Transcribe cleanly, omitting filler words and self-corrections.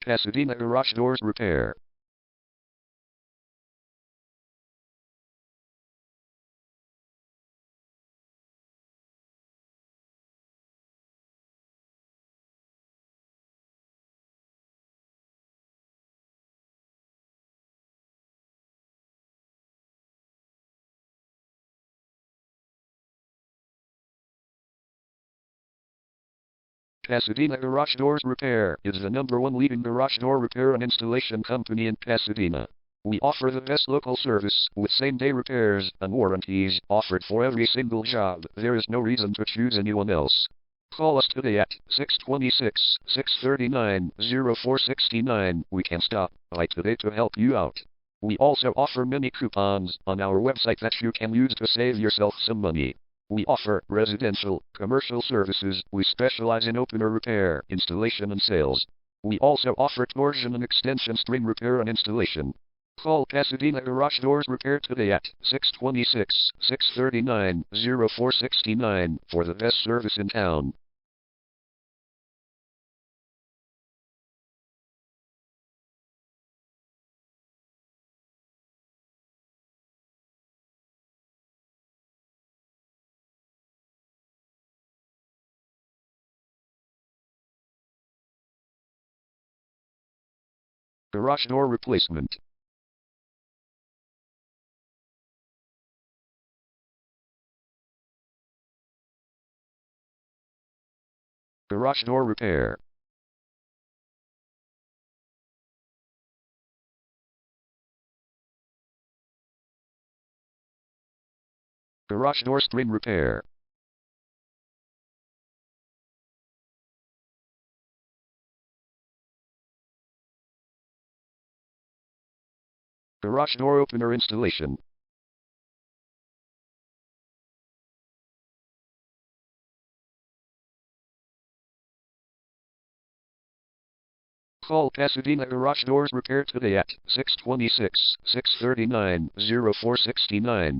Pasadena garage doors repair. Pasadena Garage Doors Repair is the #1 leading garage door repair and installation company in Pasadena. We offer the best local service with same-day repairs and warranties offered for every single job. There is no reason to choose anyone else. Call us today at 626-639-0469. We can stop by today to help you out. We also offer many coupons on our website that you can use to save yourself some money. We offer residential, commercial services. We specialize in opener repair, installation and sales. We also offer torsion and extension string repair and installation. Call Pasadena Garage Doors Repair today at 626-639-0469 for the best service in town. Garage door replacement. Garage door repair. Garage door string repair. Garage door opener installation. Call Pasadena Garage Doors Repair today at 626-639-0469.